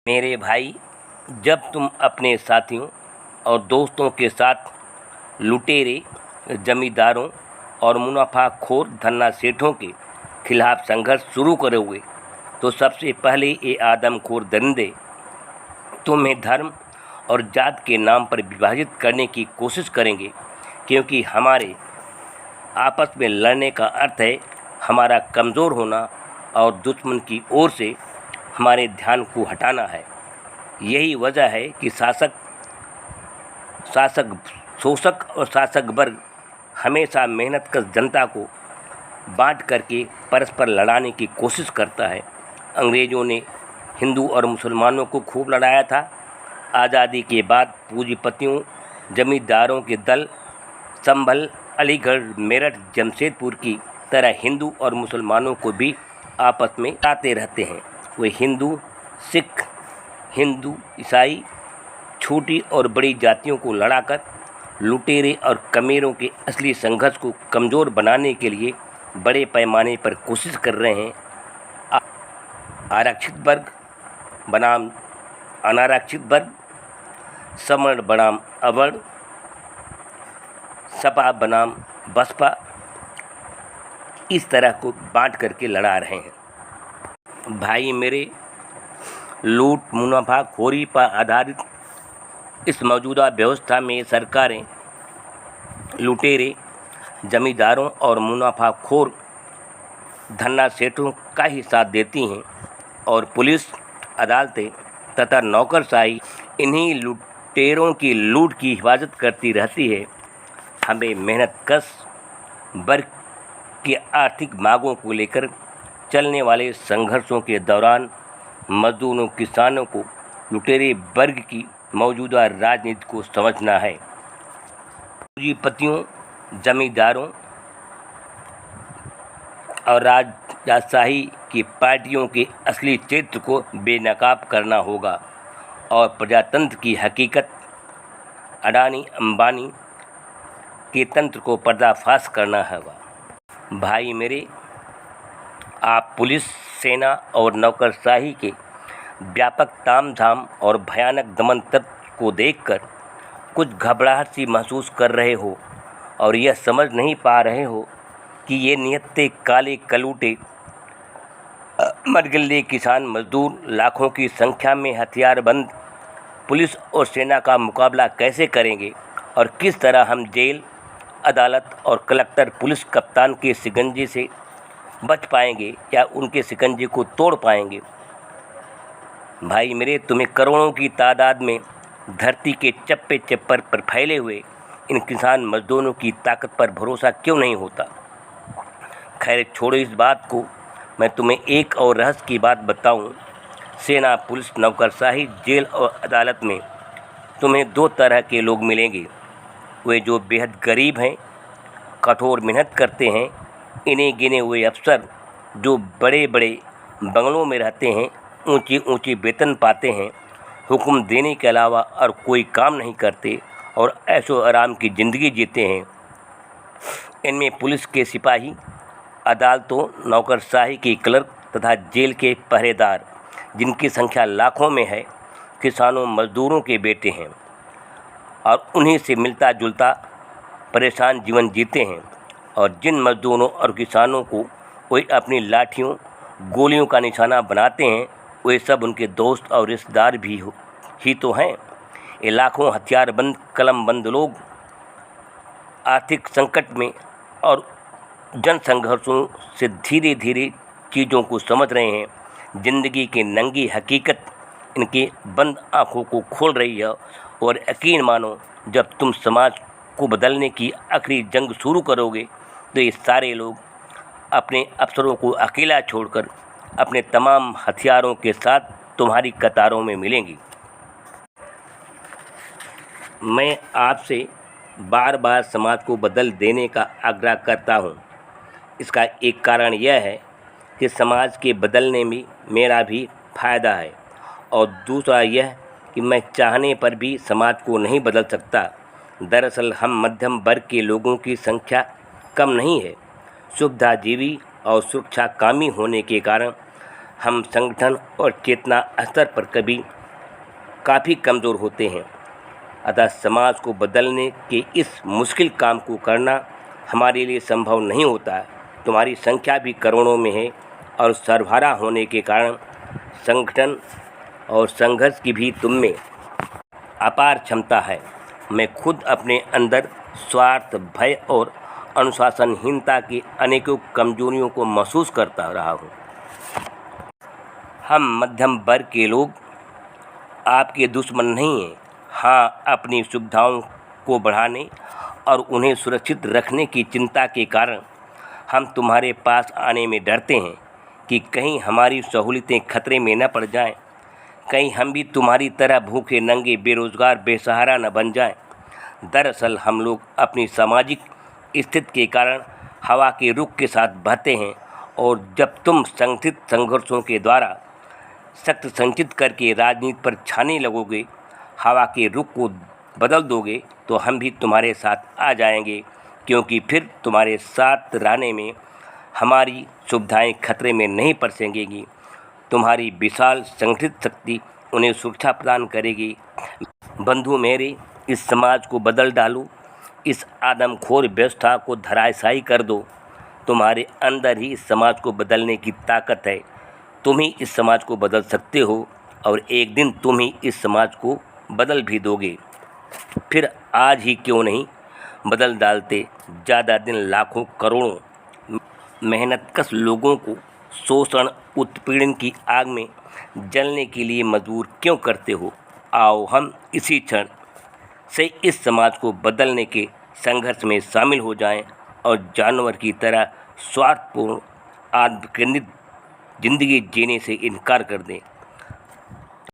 मेरे भाई, जब तुम अपने साथियों और दोस्तों के साथ लुटेरे, जमींदारों और मुनाफाखोर धन्ना सेठों के खिलाफ संघर्ष शुरू करोगे तो सबसे पहले ये आदमखोर दरिंदे तुम्हें धर्म और जात के नाम पर विभाजित करने की कोशिश करेंगे, क्योंकि हमारे आपस में लड़ने का अर्थ है हमारा कमज़ोर होना और दुश्मन की ओर से हमारे ध्यान को हटाना है। यही वजह है कि शोषक और शासक वर्ग हमेशा मेहनतकश जनता को बांट करके परस्पर लड़ाने की कोशिश करता है। अंग्रेज़ों ने हिंदू और मुसलमानों को खूब लड़ाया था। आज़ादी के बाद पूंजीपतियों, जमींदारों के दल संभल, अलीगढ़, मेरठ, जमशेदपुर की तरह हिंदू और मुसलमानों को भी आपस में लड़ाते रहते हैं। वे हिंदू, सिख, हिंदू, ईसाई, छोटी और बड़ी जातियों को लड़ाकर लुटेरे और कमीरों के असली संघर्ष को कमज़ोर बनाने के लिए बड़े पैमाने पर कोशिश कर रहे हैं। आरक्षित वर्ग बनाम अनारक्षित वर्ग, सवर्ण बनाम अवर्ण, सपा बनाम बसपा, इस तरह को बांट करके लड़ा रहे हैं। भाई मेरे, लूट, मुनाफाखोरी पर आधारित इस मौजूदा व्यवस्था में सरकारें लुटेरे, जमींदारों और मुनाफाखोर धन्ना सेठों का ही साथ देती हैं और पुलिस, अदालतें तथा नौकरशाही इन्हीं लुटेरों की लूट की हिफाजत करती रहती है। हमें मेहनतकश वर्ग की आर्थिक मांगों को लेकर चलने वाले संघर्षों के दौरान मजदूरों, किसानों को लुटेरे वर्ग की मौजूदा राजनीति को समझना है। पूंजीपतियों, जमींदारों और राजशाही की पार्टियों के असली चरित्र को बेनकाब करना होगा और प्रजातंत्र की हकीकत, अडानी अंबानी के तंत्र को पर्दाफाश करना होगा। भाई मेरे, आप पुलिस, सेना और नौकरशाही के व्यापक तामझाम और भयानक दमन तंत्र को देखकर कुछ घबराहट सी महसूस कर रहे हो और यह समझ नहीं पा रहे हो कि ये निहत्थे काले कलूटे मरगिल्ले किसान मजदूर लाखों की संख्या में हथियारबंद पुलिस और सेना का मुकाबला कैसे करेंगे और किस तरह हम जेल, अदालत और कलेक्टर पुलिस कप्तान के शिकंजे से बच पाएंगे या उनके शिकंजे को तोड़ पाएंगे। भाई मेरे, तुम्हें करोड़ों की तादाद में धरती के चप्पे चप्पर पर फैले हुए इन किसान मजदूरों की ताकत पर भरोसा क्यों नहीं होता? खैर छोड़ो इस बात को, मैं तुम्हें एक और रहस्य की बात बताऊं। सेना, पुलिस, नौकरशाही, जेल और अदालत में तुम्हें दो तरह के लोग मिलेंगे। वे जो बेहद गरीब हैं, कठोर मेहनत करते हैं, इन्हें गिने हुए अफसर जो बड़े बड़े बंगलों में रहते हैं, ऊंची ऊंची वेतन पाते हैं, हुक्म देने के अलावा और कोई काम नहीं करते और ऐशो आराम की ज़िंदगी जीते हैं। इनमें पुलिस के सिपाही, अदालतों, नौकरशाही के क्लर्क तथा जेल के पहरेदार, जिनकी संख्या लाखों में है, किसानों मजदूरों के बेटे हैं और उन्हीं से मिलता जुलता परेशान जीवन जीते हैं। और जिन मजदूरों और किसानों को वे अपनी लाठियों, गोलियों का निशाना बनाते हैं, वे सब उनके दोस्त और रिश्तेदार भी ही तो हैं। ये लाखों हथियारबंद, कलमबंद लोग आर्थिक संकट में और जन संघर्षों से धीरे धीरे चीज़ों को समझ रहे हैं। ज़िंदगी की नंगी हकीकत इनकी बंद आँखों को खोल रही है और यकीन मानो, जब तुम समाज को बदलने की आखिरी जंग शुरू करोगे तो ये सारे लोग अपने अफसरों को अकेला छोड़कर अपने तमाम हथियारों के साथ तुम्हारी कतारों में मिलेंगी। मैं आपसे बार बार समाज को बदल देने का आग्रह करता हूँ। इसका एक कारण यह है कि समाज के बदलने में मेरा भी फ़ायदा है और दूसरा यह कि मैं चाहने पर भी समाज को नहीं बदल सकता। दरअसल हम मध्यम वर्ग के लोगों की संख्या कम नहीं है। सुविधाजीवी और सुरक्षाकामी होने के कारण हम संगठन और चेतना स्तर पर कभी काफ़ी कमज़ोर होते हैं। अतः समाज को बदलने के इस मुश्किल काम को करना हमारे लिए संभव नहीं होता है। तुम्हारी संख्या भी करोड़ों में है और सर्वहारा होने के कारण संगठन और संघर्ष की भी तुम में अपार क्षमता है। मैं खुद अपने अंदर स्वार्थ, भय और अनुशासनहीनता की अनेकों कमजोरियों को महसूस करता रहा हूँ। हम मध्यम वर्ग के लोग आपके दुश्मन नहीं हैं। हाँ, अपनी सुविधाओं को बढ़ाने और उन्हें सुरक्षित रखने की चिंता के कारण हम तुम्हारे पास आने में डरते हैं कि कहीं हमारी सहूलियतें खतरे में न पड़ जाएं, कहीं हम भी तुम्हारी तरह भूखे, नंगे, बेरोजगार, बेसहारा न बन जाएं। दरअसल हम लोग अपनी सामाजिक स्थिति के कारण हवा के रुख के साथ बहते हैं और जब तुम संगठित संघर्षों के द्वारा शक्ति संचित करके राजनीति पर छाने लगोगे, हवा के रुख को बदल दोगे, तो हम भी तुम्हारे साथ आ जाएंगे, क्योंकि फिर तुम्हारे साथ रहने में हमारी सुविधाएं खतरे में नहीं पड़ सकेंगी। तुम्हारी विशाल संगठित शक्ति उन्हें सुरक्षा प्रदान करेगी। बंधु मेरे, इस समाज को बदल डालो, इस आदमखोर व्यवस्था को धराशायी कर दो। तुम्हारे अंदर ही इस समाज को बदलने की ताकत है। तुम ही इस समाज को बदल सकते हो और एक दिन तुम ही इस समाज को बदल भी दोगे। फिर आज ही क्यों नहीं बदल डालते? ज़्यादा दिन लाखों करोड़ों मेहनतकश लोगों को शोषण, उत्पीड़न की आग में जलने के लिए मजबूर क्यों करते हो? आओ हम इसी क्षण से इस समाज को बदलने के संघर्ष में शामिल हो जाएं और जानवर की तरह स्वार्थपूर्ण आत्मकेंद्रित जिंदगी जीने से इनकार कर दें।